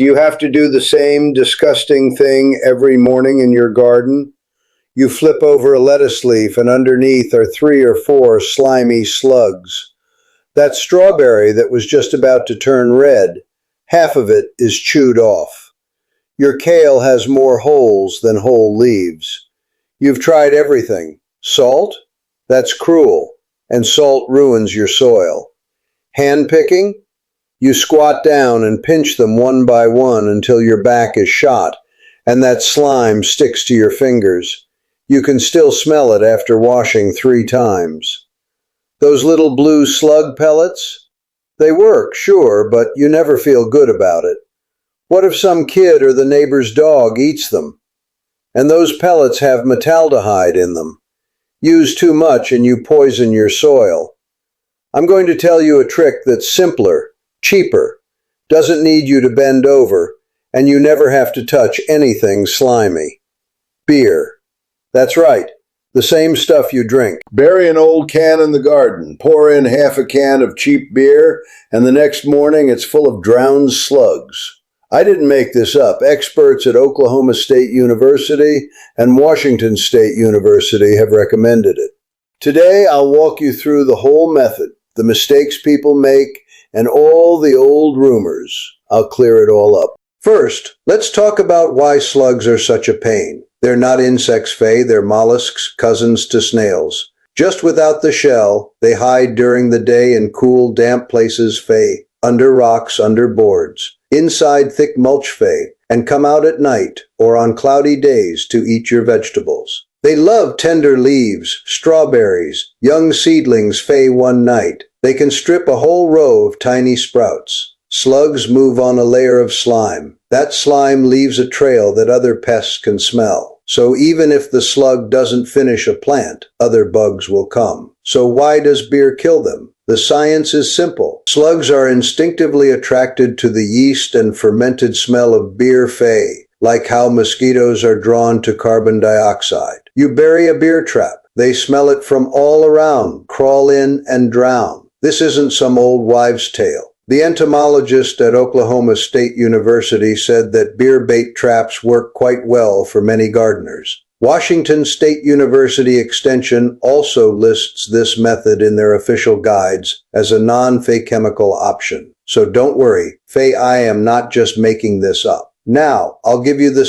Do you have to do the same disgusting thing every morning in your garden? You flip over a lettuce leaf and underneath are 3 or 4 slimy slugs. That strawberry that was just about to turn red, half of it is chewed off. Your kale has more holes than whole leaves. You've tried everything. Salt? That's cruel, and salt ruins your soil. Hand picking? You squat down and pinch them one by one until your back is shot, and that slime sticks to your fingers. You can still smell it after washing 3 times. Those little blue slug pellets? They work, sure, but you never feel good about it. What if some kid or the neighbor's dog eats them? And those pellets have metaldehyde in them. Use too much and you poison your soil. I'm going to tell you a trick that's simpler, cheaper, doesn't need you to bend over, and you never have to touch anything slimy. Beer. That's right, the same stuff you drink. Bury an old can in the garden, pour in half a can of cheap beer, and the next morning it's full of drowned slugs. I didn't make this up. Experts at Oklahoma State University and Washington State University have recommended it. Today I'll walk you through the whole method, the mistakes people make, and all the old rumors. I'll clear it all up. First, let's talk about why slugs are such a pain. They're not insects, Faye, they're mollusks, cousins to snails. Just without the shell, they hide during the day in cool, damp places, Faye, under rocks, under boards, inside thick mulch, Faye, and come out at night or on cloudy days to eat your vegetables. They love tender leaves, strawberries, young seedlings, Faye, one night. They can strip a whole row of tiny sprouts. Slugs move on a layer of slime. That slime leaves a trail that other pests can smell. So even if the slug doesn't finish a plant, other bugs will come. So why does beer kill them? The science is simple. Slugs are instinctively attracted to the yeast and fermented smell of beer, Faye, like how mosquitoes are drawn to carbon dioxide. You bury a beer trap. They smell it from all around, crawl in and drown. This isn't some old wives' tale. The entomologist at Oklahoma State University said that beer bait traps work quite well for many gardeners. Washington State University Extension also lists this method in their official guides as a non-Faye chemical option. So don't worry, Faye, I am not just making this up. Now, I'll give you the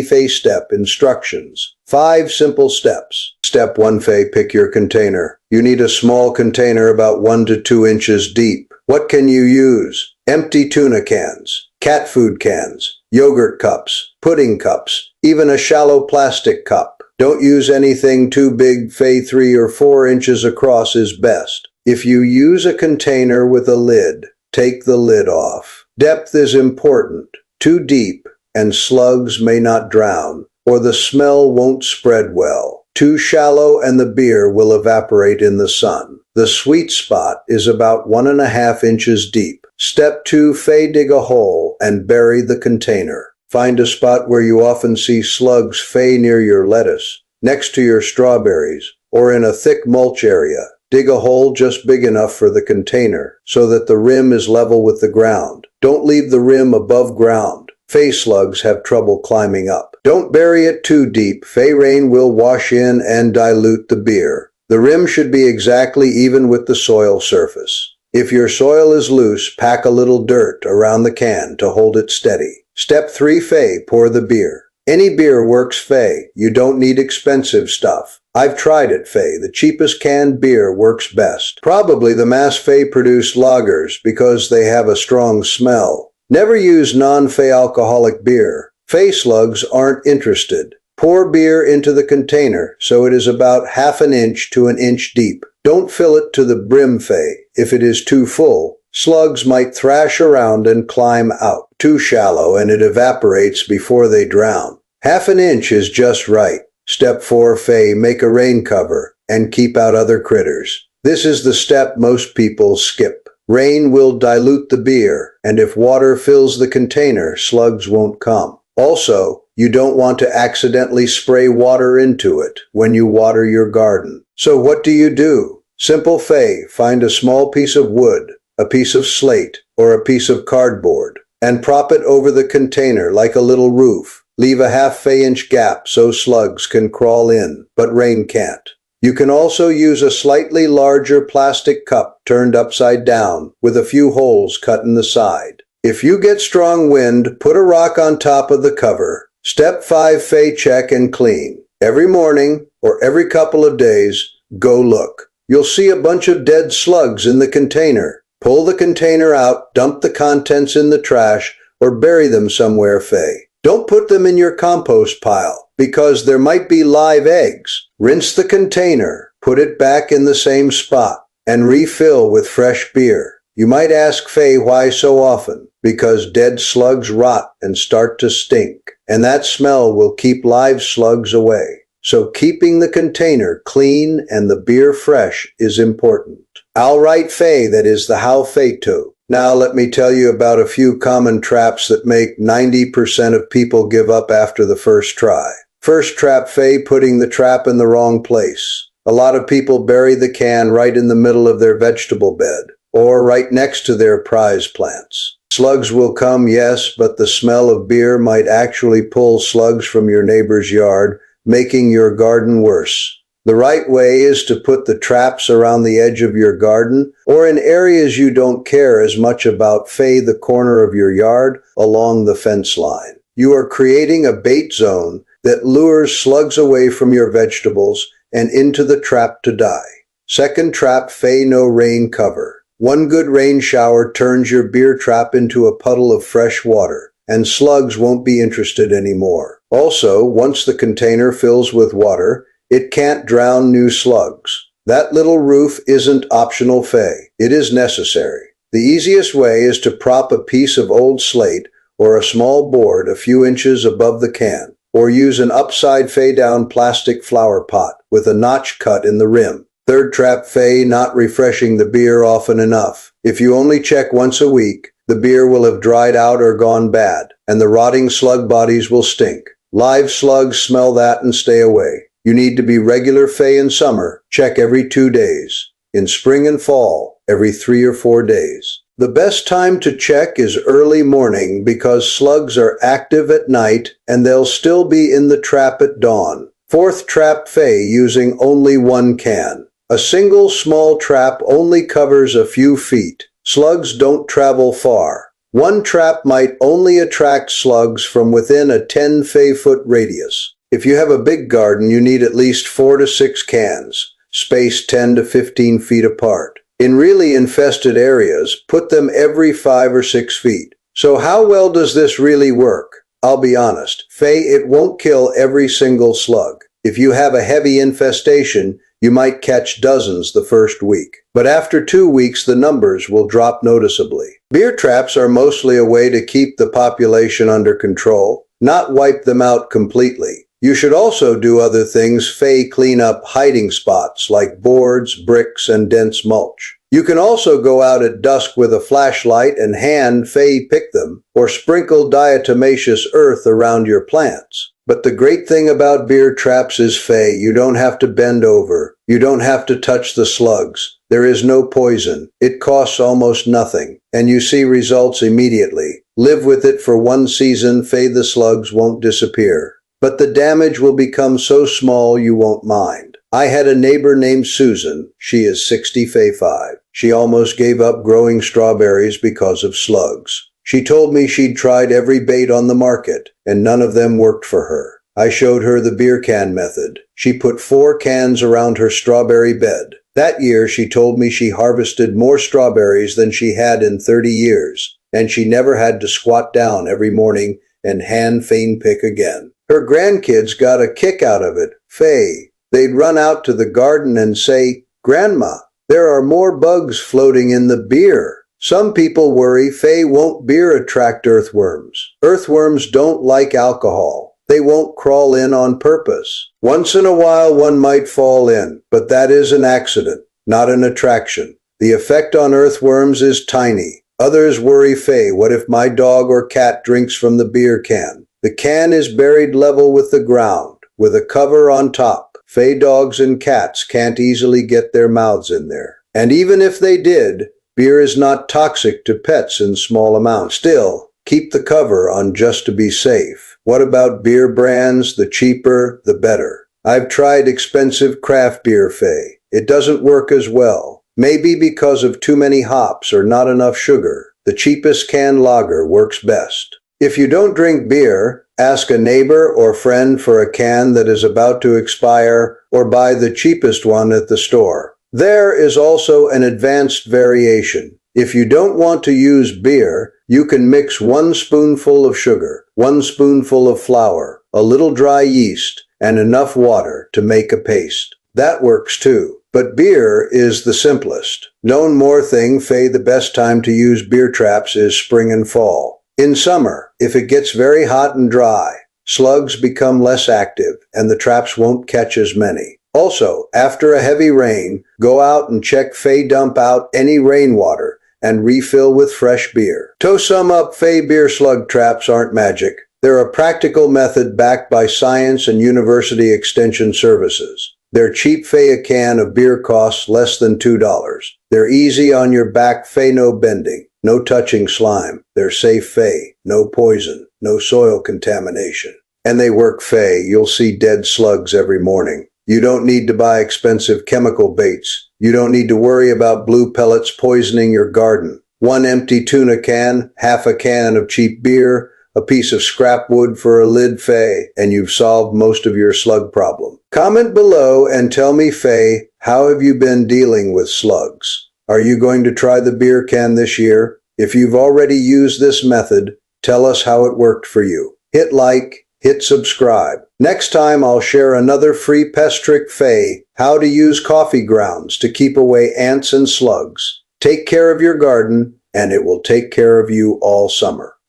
Faye step instructions. 5 simple steps. Step 1, Faye, pick your container. You need a small container about 1 to 2 inches deep. What can you use? Empty tuna cans, cat food cans, yogurt cups, pudding cups, even a shallow plastic cup. Don't use anything too big, Faye. 3 or 4 inches across is best. If you use a container with a lid, take the lid off. Depth is important. Too deep, and slugs may not drown, or the smell won't spread well. Too shallow and the beer will evaporate in the sun. The sweet spot is about 1.5 inches deep. Step 2, Faye, dig a hole and bury the container. Find a spot where you often see slugs, Faye, near your lettuce, next to your strawberries, or in a thick mulch area. Dig a hole just big enough for the container so that the rim is level with the ground. Don't leave the rim above ground. Faye slugs have trouble climbing up. Don't bury it too deep. Faye, rain will wash in and dilute the beer. The rim should be exactly even with the soil surface. If your soil is loose, pack a little dirt around the can to hold it steady. Step 3, Faye, pour the beer. Any beer works, Faye. You don't need expensive stuff. I've tried it, Faye. The cheapest canned beer works best. Probably the mass Faye produced lagers because they have a strong smell. Never use non-Faye alcoholic beer. Faye slugs aren't interested. Pour beer into the container so it is about 1/2 inch to 1 inch deep. Don't fill it to the brim, Faye. If it is too full, slugs might thrash around and climb out. Too shallow and it evaporates before they drown. 1/2 inch is just right. Step 4, Faye, make a rain cover and keep out other critters. This is the step most people skip. Rain will dilute the beer, and if water fills the container, slugs won't come. Also, you don't want to accidentally spray water into it when you water your garden. So what do? Simple, Faye, find a small piece of wood, a piece of slate, or a piece of cardboard. and prop it over the container like a little roof. Leave a half-inch gap so slugs can crawl in, but rain can't. You can also use a slightly larger plastic cup turned upside down with a few holes cut in the side. If you get strong wind, put a rock on top of the cover. Step 5, Fay check and clean. Every morning, or every couple of days, go look. You'll see a bunch of dead slugs in the container. Pull the container out, dump the contents in the trash, or bury them somewhere, Fay. Don't put them in your compost pile, because there might be live eggs. Rinse the container, put it back in the same spot, and refill with fresh beer. You might ask Fay why so often. Because dead slugs rot and start to stink, and that smell will keep live slugs away. So keeping the container clean and the beer fresh is important. I'll write Fay, that is the how Fay to. Now let me tell you about a few common traps that make 90% of people give up after the first try. First trap, Fay, putting the trap in the wrong place. A lot of people bury the can right in the middle of their vegetable bed, or right next to their prize plants. Slugs will come, yes, but the smell of beer might actually pull slugs from your neighbor's yard, making your garden worse. The right way is to put the traps around the edge of your garden, or in areas you don't care as much about, Fay, the corner of your yard along the fence line. You are creating a bait zone that lures slugs away from your vegetables and into the trap to die. Second trap, Fay, no rain cover. One good rain shower turns your beer trap into a puddle of fresh water, and slugs won't be interested anymore. Also, once the container fills with water, it can't drown new slugs. That little roof isn't optional, Fay. It is necessary. The easiest way is to prop a piece of old slate or a small board a few inches above the can, or use an upside down plastic flower pot with a notch cut in the rim. Third trap, Fay, not refreshing the beer often enough. If you only check once a week, the beer will have dried out or gone bad, and the rotting slug bodies will stink. Live slugs smell that and stay away. You need to be regular, Fay. In summer, check every 2 days. In spring and fall, every 3 or 4 days. The best time to check is early morning because slugs are active at night and they'll still be in the trap at dawn. Fourth trap, Fay, using only one can. A single small trap only covers a few feet. Slugs don't travel far. One trap might only attract slugs from within a 10 foot radius. If you have a big garden, you need at least 4 to 6 cans, spaced 10 to 15 feet apart. In really infested areas, put them every 5 or 6 feet. So how well does this really work? I'll be honest, Fay, it won't kill every single slug. If you have a heavy infestation, you might catch dozens the first week. But after 2 weeks, the numbers will drop noticeably. Beer traps are mostly a way to keep the population under control, not wipe them out completely. You should also do other things, Fay. Clean up hiding spots like boards, bricks, and dense mulch. You can also go out at dusk with a flashlight and hand, Fay, pick them, or sprinkle diatomaceous earth around your plants. But the great thing about beer traps is, Fay, you don't have to bend over. You don't have to touch the slugs. There is no poison. It costs almost nothing, and you see results immediately. Live with it for 1 season, Fay. The slugs won't disappear, but the damage will become so small you won't mind. I had a neighbor named Susan. She is 65. She almost gave up growing strawberries because of slugs. She told me she'd tried every bait on the market, and none of them worked for her. I showed her the beer can method. She put 4 cans around her strawberry bed. That year, she told me she harvested more strawberries than she had in 30 years, and she never had to squat down every morning and hand pick again. Her grandkids got a kick out of it, Fay. They'd run out to the garden and say, "Grandma, there are more bugs floating in the beer." Some people worry, Fay, won't beer attract earthworms? Earthworms don't like alcohol. They won't crawl in on purpose. Once in a while one might fall in, but that is an accident, not an attraction. The effect on earthworms is tiny. Others worry, Fay, what if my dog or cat drinks from the beer can? The can is buried level with the ground, with a cover on top. Fay, dogs and cats can't easily get their mouths in there. And even if they did, beer is not toxic to pets in small amounts. Still, Keep the cover on just to be safe. What about beer brands? The cheaper, the better. I've tried expensive craft beer Fay. It doesn't work as well. Maybe because of too many hops or not enough sugar. The cheapest canned lager works best. If you don't drink beer, ask a neighbor or friend for a can that is about to expire, or buy the cheapest one at the store. There is also an advanced variation. If you don't want to use beer, you can mix 1 spoonful of sugar, 1 spoonful of flour, a little dry yeast, and enough water to make a paste. That works too. But beer is the simplest. Known more thing, Fay, the best time to use beer traps is spring and fall. In summer, if it gets very hot and dry, slugs become less active and the traps won't catch as many. Also, after a heavy rain, go out and check Fay, dump out any rainwater and refill with fresh beer. To sum up, Fay, beer slug traps aren't magic. They're a practical method backed by science and university extension services. They're cheap, Fay. A can of beer costs less than $2. They're easy on your back, Fay. No bending, no touching slime. They're safe, Fay. No poison, no soil contamination. And they work, Fay. You'll see dead slugs every morning. You don't need to buy expensive chemical baits. You don't need to worry about blue pellets poisoning your garden. 1 empty tuna can, half a can of cheap beer, a piece of scrap wood for a lid, Fay, and you've solved most of your slug problem. Comment below and tell me, Fay, how have you been dealing with slugs? Are you going to try the beer can this year? If you've already used this method, tell us how it worked for you. Hit like, hit subscribe. Next time I'll share another free pest trick, Fay, how to use coffee grounds to keep away ants and slugs. Take care of your garden, and it will take care of you all summer.